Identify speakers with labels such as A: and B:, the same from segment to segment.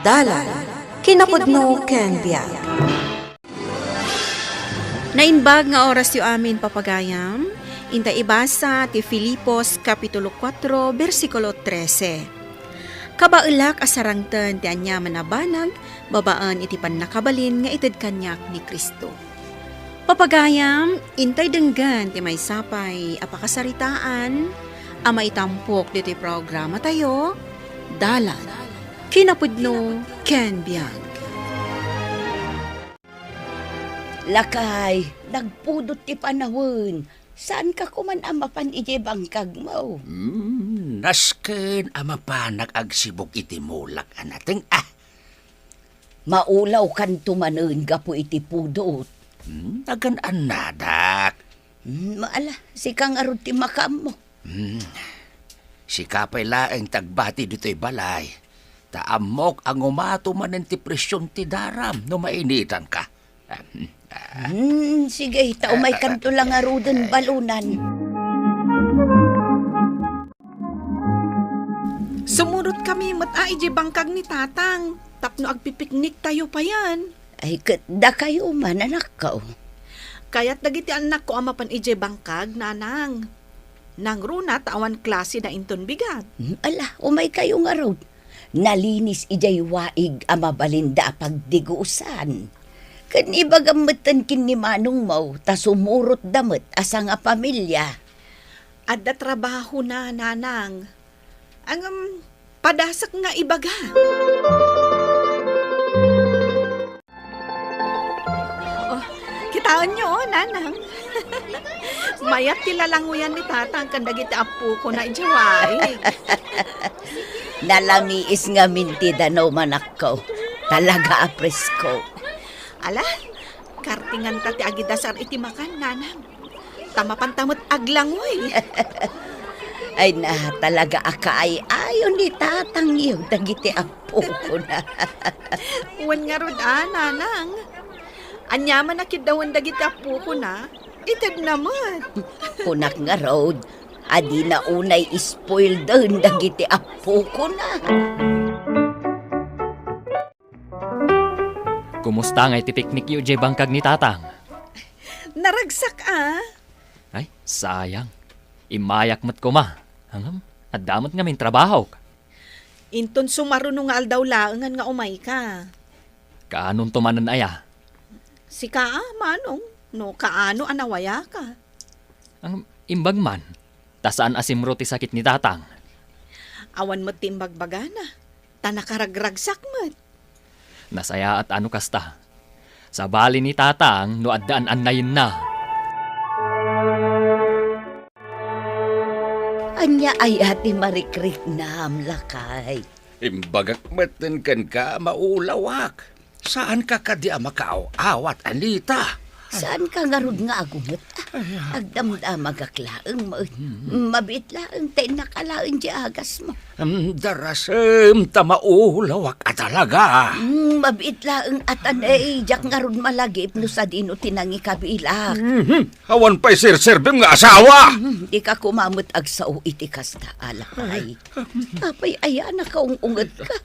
A: Dalan, kinapudno ken biag.
B: Nainbag nga oras yu amin papagayam, inta ibasa ti Filipos Kapitulo 4, versikulo 13. Kabailak asarangten ti anya manabanag, babaan iti pannakabalin nga ited kanyak ni Kristo. Papagayam, intay denggan ti may sapay apakasaritaan, ama itampok diti programa tayo, Dalan, kinapudno ken biag.
C: Lakay, nagpudot ti panahon. Saan ka kuman amapan iti bangkag mo?
D: Nasken amapanag agsibog iti mulak anating
C: Maulaw kan tumanen gapo iti pudot.
D: Nagan anadak.
C: Maala, si kang arod ti makam mo.
D: Si kapay laeng tagbati dito'y balay. Taamok ang umato manen ti presyon ti daram no mainitan ka.
C: Sige, taumay kanto lang arudan balunan.
B: Sumurot kami matay di bangkag ni Tatang. Tapno agpipiknik tayo pa yan.
C: Ay, da kayo man, anak ko.
B: Kaya't dagiti anak ko amapan ije bangkag, nanang. Nang runa tawan klase na inton bigat.
C: Ala, umay kayo nga rod. Nalinis ijay waig amabalinda pagdigusan. Kan ibagamutan kin ni Manong Mau, ta sumurot damit asa nga pamilya.
B: Adda trabaho na, nanang. Ang padasak nga ibaga. Kitaan nyo, nanang. Mayat tilalanguyan ni Tatang kandagiti apu ko na ijaway.
C: Nalamiis nga mintida no manak ko. Talaga apresko.
B: Ala, kartingan tati agidasar iti makan, nanang. Tamapantamot aglangoy.
C: Ay na, talaga akaay ayon ni Tatang yung dagiti apo ko na.
B: Uwan nga rod, nanang. Anyaman na kidawan dagiti apu ko na, ited naman.
C: Kunak nga road, adi na unay ispoil doon dagiti apo ko na.
E: Kumusta nga iti piknik yu jay bangkag ni Tatang?
B: Naragsak
E: Ay, sayang. Imayak mat ko ma. Hangam, at damot nga min trabaho.
B: Inton sumaruno nga aldaw laengan nga umay ka.
E: Kaanon tumanan aya?
B: Si manong, no kaano anawaya ka.
E: Ang imbag man, tasaan asimro ti sakit ni Tatang.
B: Awan mo timbagbagana, tanakaragragsak mat.
E: Nasaya at ano kasta. Sa bali ni Tatang, no addaan anayin na.
C: Anya ay ati marikrik na amlakay.
D: Imbagak maten kan ka maulawak. Saan ka kadi makaaw-awat, Anita?
C: Saan ka nga rod nga agungot? Agdamdam agaklaang mo. Mabit laang tayo nakalaang di agas mo.
D: Darasem tamaulawak at talaga.
C: Mabit laang atanay, jak nga rod malagip no sa dino tinangi kabilak.
D: Hawan pa'y sir-serbim nga asawa.
C: Di ka kumamot agsao iti kasta alakay. Apay aya na kaungungot ka.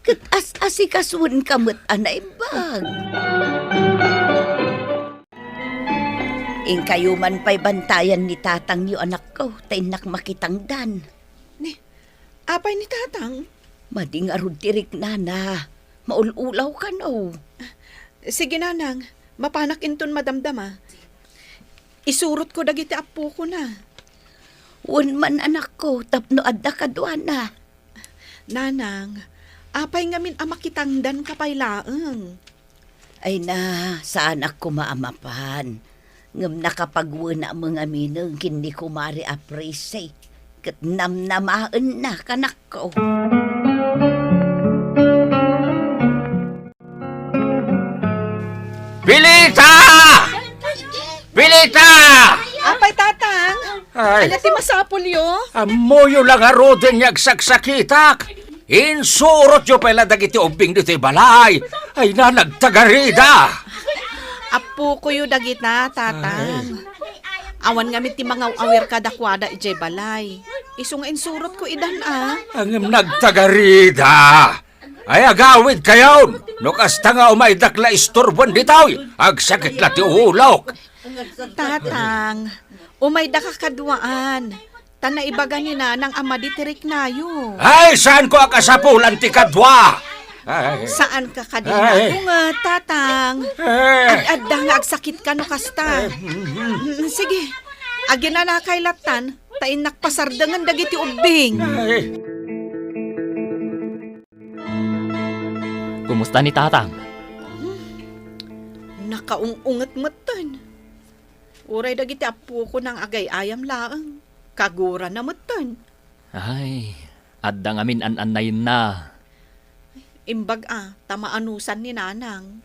C: Kat as-asikasuan kamot anay bag. Kayo man pa'y bantayan ni Tatang yu anak ko, tainak makitangdan.
B: Apay ni Tatang?
C: Mading arud tirik nana, maululaw ka no.
B: Sige, nanang, mapanak inton madamdama. Isurot ko dagiti apu ko na.
C: Un man anak ko, tapno adda kadwana.
B: Nanang, apay ngamin amakitangdan kapay laeng.
C: Ay na, saan ako maamapan. Ngam nakapagwuna mga minang hindi ko mari aprisay. Kat namnamaan na kanak ko.
D: Pilita! Pilita!
B: Apay, Tatang!
D: Ay,
B: Ano ti masapol yo?
D: amoyo lang arodin niyag saksakitak. Insurot yo pala dagiti ubing dito'y balay. Ay na nagtagarida.
B: Apo ko yu dagita, Tatang. Awan nga ti mga awir kadakwada ijay balay. Iso nga insurot ko idan
D: Ang nagtagarida. Ay agawid kayaw. No kasta nga umaydak la istorbon ditaw. Agsakit la ti uhulok.
B: Tatang, umayda ka kadwaan. Tana ibaga ni nanang ama ditirik nayo.
D: Ay, saan ko akasapulan ti kadwa? Ay,
B: Saan ka
D: Ay.
B: kadina? Nga, tatang.
D: ay,
B: Adda nga agsakit ka no kasta. Sige, agyan na nakailatan, tain nakpasardangan dagiti ubing.
D: ay.
E: Kumusta ni Tatang?
B: Nakaungungat-matan. Uray dagiti apo ko ng agay-ayam laang. Kagura na matan.
E: Ay, adda ngamin an-anayin na.
B: Imbag tamaanusan ni nanang.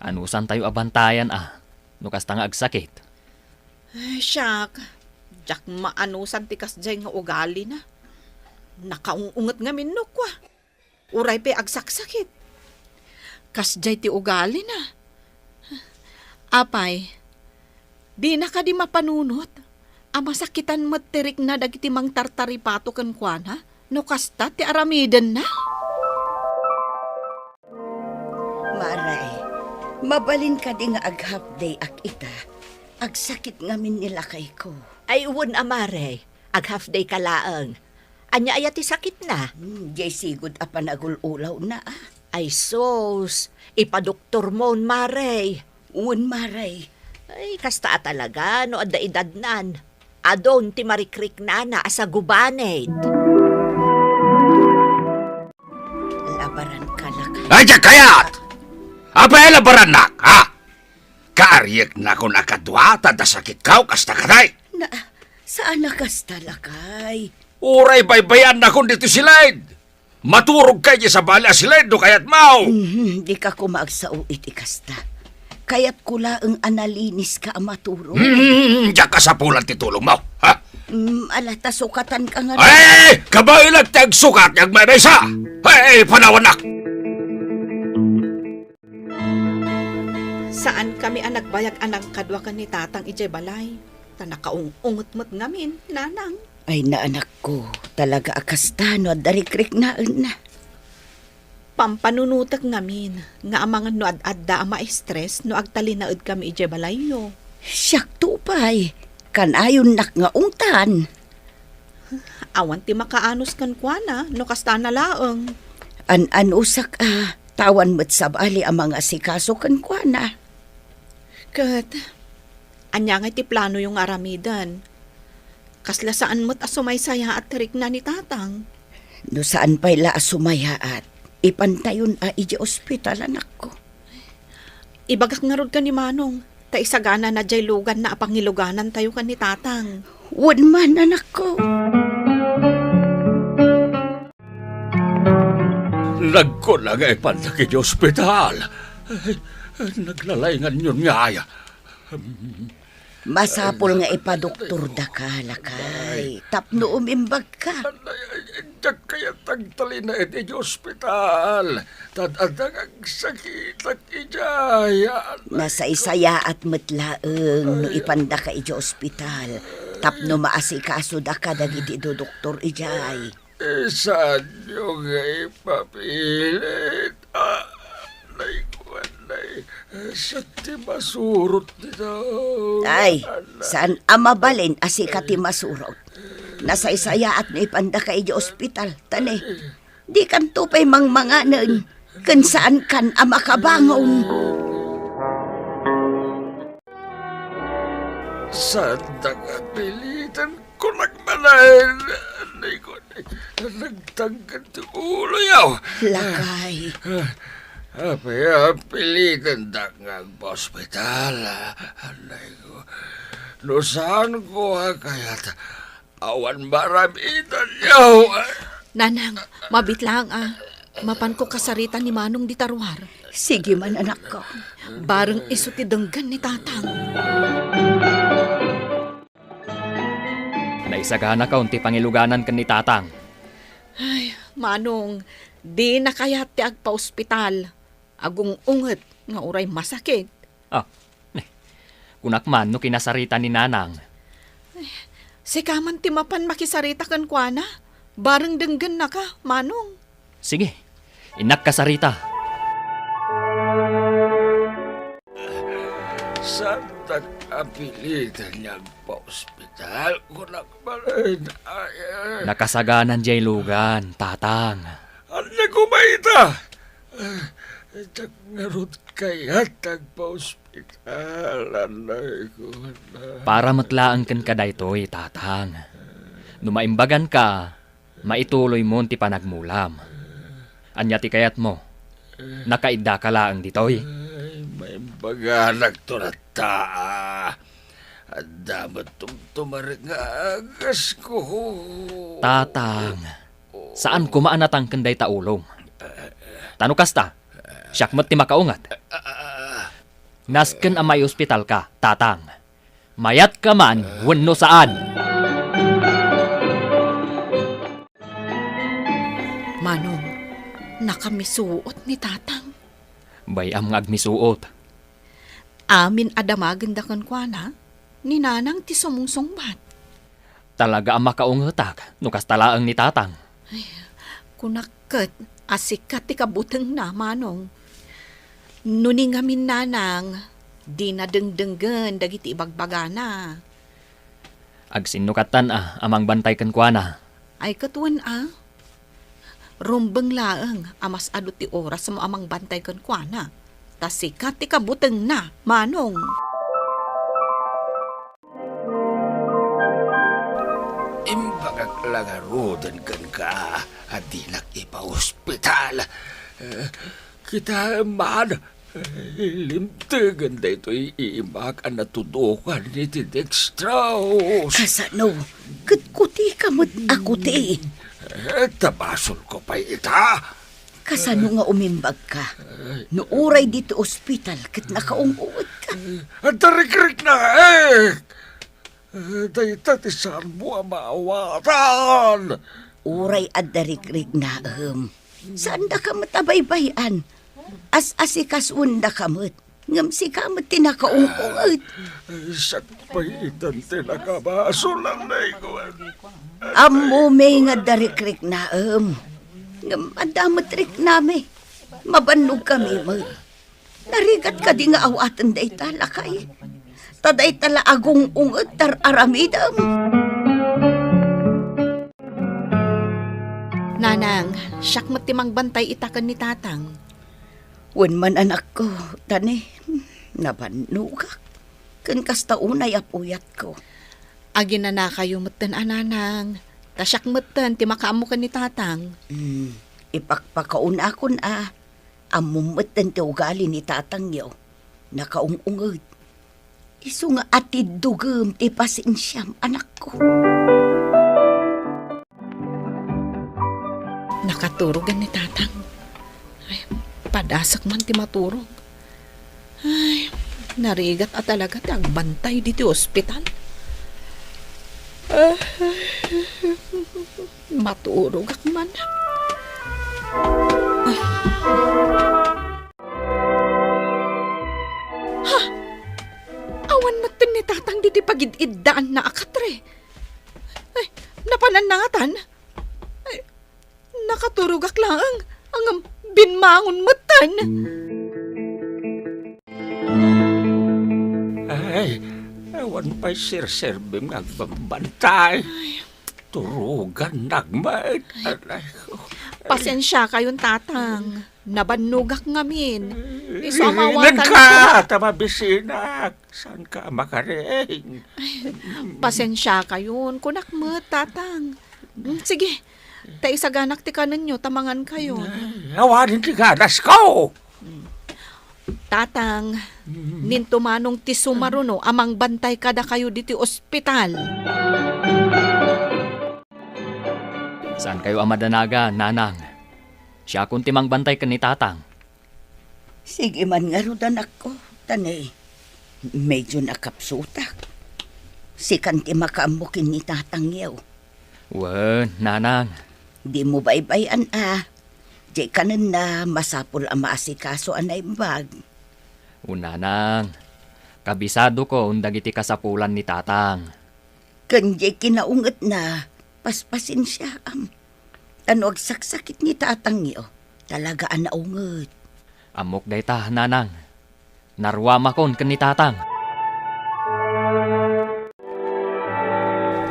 E: Anusan tayo abantayan no kasta nga agsakit.
B: Ay, syak. Jak maanusan tikas dyan nga ugali na. Nakaungungat nga minukwa. Uray pe agsaksakit. Kas dyan ti ugali na. Apay, di na ka di mapanunot. Ama sakitan materik na dagiti mang tartaripato kan kuana. No kasta ti aramiden na.
C: Maray, mabalin ka di nga ag-half-day ak ita. Agsakit ngamin nila kay ko.
F: Ay uwan amare, ag half day ka laang. Anya ayati sakit na.
C: Jay sigod a panagululaw na
F: Ay sos, ipadoktor mo mare.
C: Uwan maray.
F: Ay kasta talaga no adda edad nan. Adon ti marikrik na asa gubaned.
C: Labaran ka lakay.
D: Ay, kayat! Apay labaran nak, ha? Kaaryak na ko nakadwa, tadasakit kaw, kasta kaday.
C: Na, saan nakasta lakay?
D: Uray baybayan na kung dito silaid. Maturog kayo sa bala silaid, do kayat mau.
C: Di ka kumaag sa uit ikasta. Kaya't kula ang analinis ka amaturo.
D: Diyan ka sa pulan titulong mo, ha?
C: Alata sukatan ka nga.
D: Ay! Kabay nagtag sukat yung may mesa! Ay, panawanak!
B: Saan kami ang nagbayag anang kadwa ka ni tatang ije balay? Tanakaungungot-mot ngamin, nanang.
C: Ay na anak ko, talaga akastano at darikrik na.
B: Pampanunutak ngamin, nga amangan no ad-adda ama stress no agtalinaod kami ije balay no.
C: Siyak tupay, kanayon nak nga ungtan.
B: Awan ti makaanos kan kuana no kasta na laeng.
C: An-anusak tawan mo't sabali ang mga sikaso kan kwa na.
B: Kat, anya nga ti plano yung aramidan. Kasla saan mo't asumaysaya at tarik na ni tatang.
C: No saan pa'y la sumayaat, ipantayon ije ospital anak ko.
B: Ibagak nga rod ka ni Manong, ta isagana na jay lugan na apangiluganan tayo ka ni tatang.
C: Wan man anak ko.
D: Nagkulaga ipantaki di ospital. Ay, naglalayngan yun nga ay.
C: Masapol nga ipadoktor da ka lakay. Tapno umimbag ka.
D: Diyan kaya tagtali na iti di ospital. Tadadang ang sakit at ijayan.
C: Nasa isaya at matlaeng no ipanda ka ije ospital. Tapno maasikaso da ka dagiti do doktor ijay.
D: Saan nyo nga ipapilit? Nay, sa timasurot nito.
C: Ay, saan amabalin asikati masurot? Nasa isaya at no ipanda ka ije ospital. Tani, di kan tupay mangmanganan. Kan saan kan amakabangon.
D: Saan pilitan ko nagmanahin? Nay ko, nagtangkat yung ulo yaw.
C: Lakay.
D: Apaya pilitan da nga hospital. Nay ko, no saan ko kayat awan maramitan yaw.
B: Nanang, mabit lang Mapan ko kasaritan ni Manong di Tarwar.
C: Sige man anak ko.
B: Bareng iso ti denggan ni tatang.
E: Naisagana ka unti pangiluganan kan ni Tatang.
B: Ay, Manong, di na kaya ti agpa-ospital. Agung unget nga uray masakit.
E: Kunak man no kinasarita ni Nanang.
B: Sikaman ti mapan makisarita kan kuana. Bareng denggan na ka, Manong.
E: Sige, Inak ka sarita.
D: Saan nag-apilitan niyang pa-ospital ko nagbalin?
E: Nakasaganan jay lugan, tatang.
D: Ano ko ba ito? Tagngarot kaya tagpa-ospital. Anay ko na.
E: Para matlaang kan ka daytoy, tatang. Numaimbagan ka, maituloy mo ti panagmulam. Anya ti kayat mo, nakaida ka laang ditoy.
D: Ay, may baganag to na taa. At dapat tumaringagas ko.
E: Tatang, saan kumaanatang kanday taulong? Tano kasta, siyakmat ti makaungat. Nasken ang may ospital ka, tatang. Mayat ka man, wenno saan.
B: Manong, nakamisuot ni tatang.
E: Bayam nga agmisuot.
B: Amin adamagan da kan kwa na, ni nanang ti sumungsungbat.
E: Talaga ang makaungatak, nukas talaang ni tatang.
B: Kunaket, asikat ti kabuteng na, manong. Nuni ngamin nanang, di na dengdenggen dagiti ibagbagana.
E: Agsinukatan amang bantay kan kwa na.
B: Ay katuan rumbeng laeng amas adu ti oras mo amang bantay kan kwa na. Tas sikat ti kabuteng na, manong.
D: Imbagag langarodan kan ka at di ipa-ospital. Kita man, limtagan da ito iimbag ang natudukan ni Dextrose.
C: Kasano, kuti ka mo't ako ti.
D: Tabasol ko pa ita.
C: Kasano nga umimbag ka? Nuuray dito ospital kat nakaunguot ka.
D: Ang tarik-rik na dayta ti saan mo ang maawatan.
C: Uray at darik-rik na Saan da ka matabaybayan? As-asikasun da ka mo't. Ngam si ka mo't tinakaunguot.
D: Sakpaitan tinakabasol ang naiguan.
C: Amo may nga darik-rik na Ngam adamat-rik nami. Mabanog kami mo. Narigat ka di nga awatan day talakay. Taday tala agong ungod tar aramidam.
B: Nanang, siyak matimang bantay itakan ni tatang.
C: Wan man anak ko, tani, nabanugak. Kan kasta unay apuyat ko.
B: Agin na kayo matan ananang. Tasyak matan ti makaamo ka ni tatang.
C: Ipakpakauna akon amumatan ti ugali ni tatang yaw. Nakaungungod. Isu nga atid dugem ti pasensyam anak ko.
B: Nakaturogan ni tatang. Ay, padasak man ti maturog. Ay, narigat at talaga ti agbantay diti ospital. Maturog ak man. Ha! Awan matan ni tatang diti pagid-iddaan na akatre. Ay, napananatan. Ay, nakaturog ak lang ang binmangon matan.
D: Ay, awan pa'y sir-serbim nagbambantay. Turugan nagmad. Alay ko.
B: Pasensya kayong tatang. Nabanugak ngamin. Isamawatan
D: Nagka, tamabisinak. Saan ka makaring?
B: Pasensya kayon. Kunak mo, tatang. Sige. Taisaganak ti kanan nyo. Tamangan kayon.
D: Awanin ti ganas ko.
B: Tatang, nintumanong ti sumaruno amang bantay kada kayo diti ospital.
E: Saan kayo amadanaga, nanang? Siya kung timang bantay ka ni tatang.
C: Sige man nga rodan ako, tani. Medyo nakapsutak. Sikan ti makaamukin ni tatang yaw.
E: Wen, nanang.
C: Di mo baybayan Di kanan na masapul ang maasikaso anay bag.
E: Nanang. Kabisado ko undagiti kasapulan ni tatang.
C: Kanjay kinaungat na paspasin siya Tanog saksakit ni tatang yo. Talagaan na unget.
E: Amok day ta, nanang. Narwama kon ken ni tatang.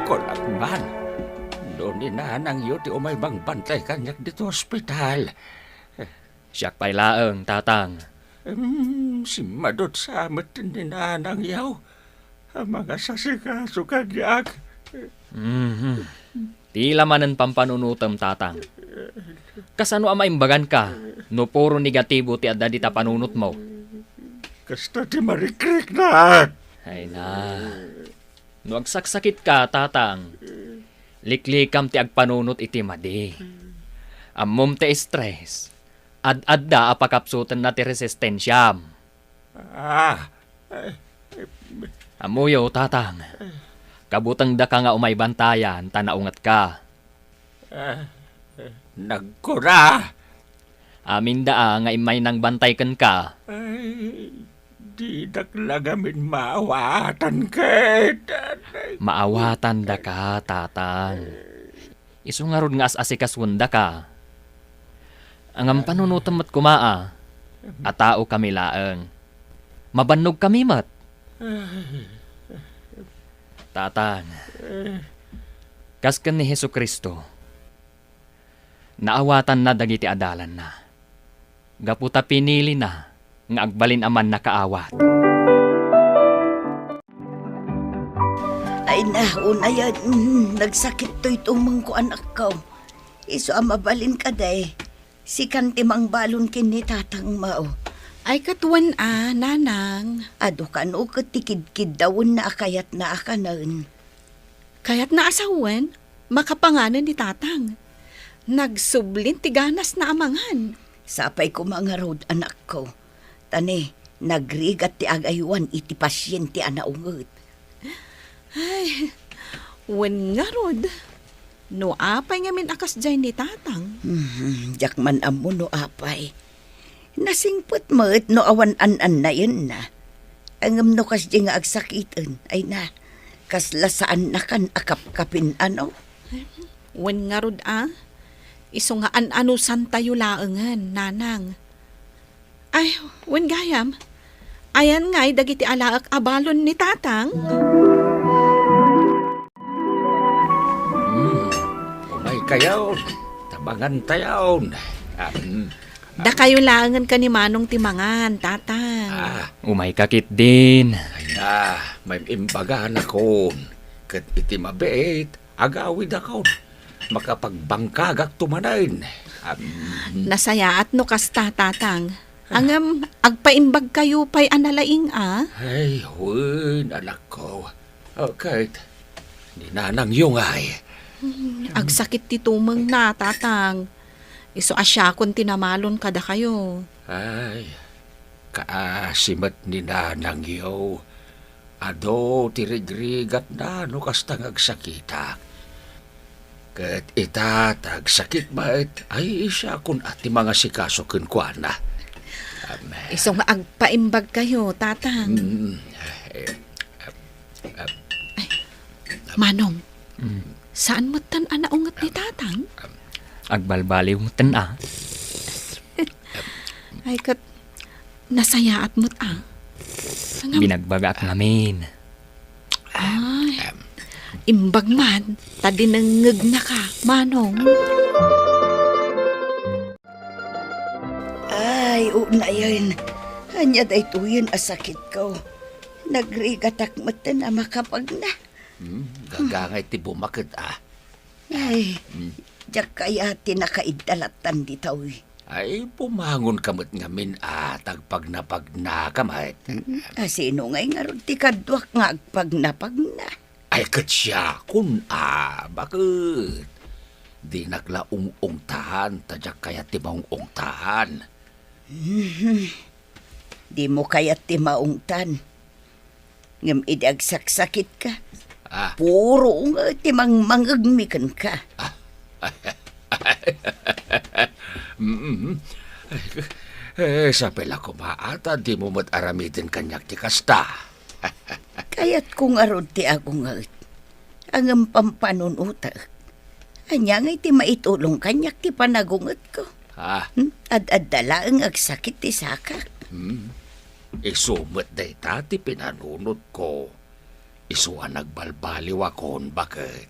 D: Kolak man. Doon ni nanang yun, ti umay bang bantay kanyak dito hospital.
E: Siyak pay laeng, tatang.
D: Si Madot sa amat ni nanang yaw. Ang mga sasikaso kanyak.
E: Tila manen pampanunutem, tatang. Kasano amaimbagan ka, no puro negatibo ti adda di ta panunot mo.
D: Kasta ti marikrik na.
E: Ay na. No agsaksakit ka, tatang. Liklikam ti agpanunot iti madi. Ammom ti stress. Ad-adda apakapsutan na ti resistensyam. Amuyo, tatang. Kabutang da ka nga umay bantayan, tanaungat ka.
D: Nagkura.
E: Amin daa nga imay nang bantay ken ka.
D: Ay, di naglagamin maawatan ket.
E: Maawatan da ka, tatang. Isu nga rod nga as-asikaswanda ka. Ang panunutam at kumaa, atao kami laeng. Mabannog kami mat. Tatang, kasken ni Hesu Kristo, naawatan na dagiti adalan na. Gaputa pinili na, nga agbalin aman na kaawat.
C: Ay na, una yan. Nagsakit to'y tumang ko anak ko. Iso mabalin ka day. Si kantimang balon kini tatang mao.
B: Ay katuan nanang.
C: Ado ka no katikid-kid dawon na akayat na akanan.
B: Kaya't naasawan, makapanganan ni tatang. Nagsublin tiganas na amangan.
C: Sapay ko mga road anak ko. Tani, nagrigat ti agaywan iti pasyente anaungot.
B: Ay, wen nga rod. No apay nga min akas dyan ni tatang.
C: Jak man amo no apay. Nasingpot mo't no awan an na yun na. Angam no kas di nga agsakitan. Ay na, kaslasaan na kan akap-kapin ano.
B: Wen nga rod iso nga an-ano santayo laengan, nanang. Ay, wen gayam. Ayan nga'y dagiti alaak abalon ni tatang.
D: Umay kayaw. Tabangan tayaw.
B: Da kayo laengan ka ni Manong Timangan, tatang.
E: Umay kakit din.
D: Ay na, may imbagan akon. Kat iti mabait, agawid akon. Makapagbangkagak tumanain.
B: Nasaya at no kasta, tatang. Angam, agpaimbag kayo pa'y analaing
D: Ay, hun, anak ko. Okay. Ni nanang yungay.
B: Agsakit ti tumeng na, tatang. Iso asya kung tinamalon kada kayo.
D: Ay, kaasimat ni nanang yaw. Ado, tirigrigat na no kastang agsakitak. Kat itatag sakit bait ay isya kun ati mga sikaso kunkwana.
B: Iso nga agpaimbag kayo, tatang. Manong, saan mo tan anaungat ni tatang?
E: Agbalbaliw mo tan
B: Ay kat, nasayaat mo't
E: Binagbagak namin.
B: Ay, imbag man, tadi nangeg na ka, Manong.
C: Ay, una yan. Anya day tuyin asakit ko. Nagrigatak matan na makapag na.
D: Gagangay ti bumakit
C: Ay, jak kaya tinakaidalatan di tawi.
D: Ay, pumangon kamot ngamin tagpag na kamay.
C: Sino ngay nga ron ti kadwak nga agpag na.
D: Ay, katsya kun bakit? Di naglaung-ungtahan, tadyak kaya ti maung-ungtahan.
C: Di mo kaya ti maungtan. Ngam idag saksakit ka. Puro nga ti mangagmikan ka.
D: Sabi la kumaata, di mo mat-aramidin kanyak ti kasta.
C: Kaya't kung arod ti ako nga ang pampanunutak. Anya nga iti maitulong kanyak ti panagungot ko.
D: Ha?
C: Ad-adala ang agsakit ti sakak.
D: Isumot day tati pinanunod ko. Isuan nagbalbaliw akon, bakit?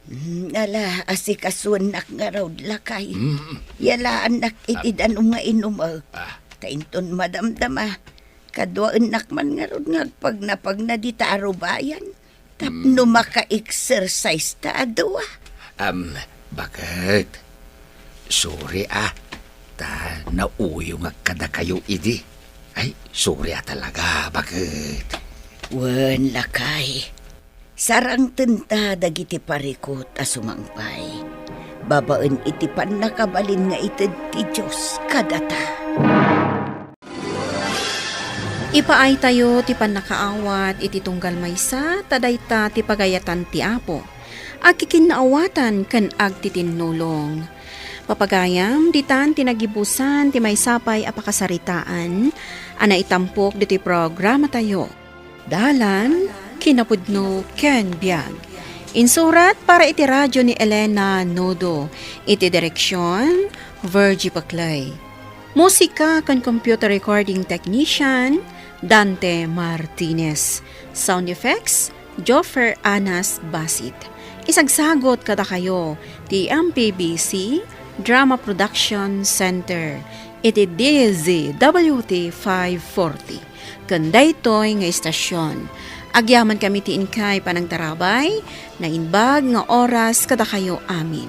C: Ala, asikasuan nak nga raw lakay. Yalaan nak itidan nga inumaw. Tainton madamdama. Kadwaan nak man nga raw pag na di taro bayan. Tapno maka-exercise ta adwa.
D: Bakit? Sorry ta nauyo nga kada kayo idi. Ay, sorry talaga, bakit?
C: Wan lakay. Sarang tenta dagiti parikot asumangpay. Babaan itipan nakabalin nga ited ti Diyos kadata.
B: Ipaay tayo ti panakaawat iti tunggal maysa tadayta ti pagayatan ti Apo. Agkikinaawatan kan agtitinulong. Papagayam ditan tinagibusan ti maysapay a pakasaritaan ana itampok diti programa tayo. Dalan kinapudno Ken Biag. Insurat para iti radyo ni Elena Nodo. Iti direksyon Virgie Paclay. Musika kan computer recording technician Dante Martinez. Sound effects Joffer Anas Basit. Isagsagot kada kayo ti MPBC Drama Production Center. Iti DZWT 540. Kanday toy nga istasyon. Agyaman kami ti inkay panang tarabay na inbag nga oras kada kayo amin.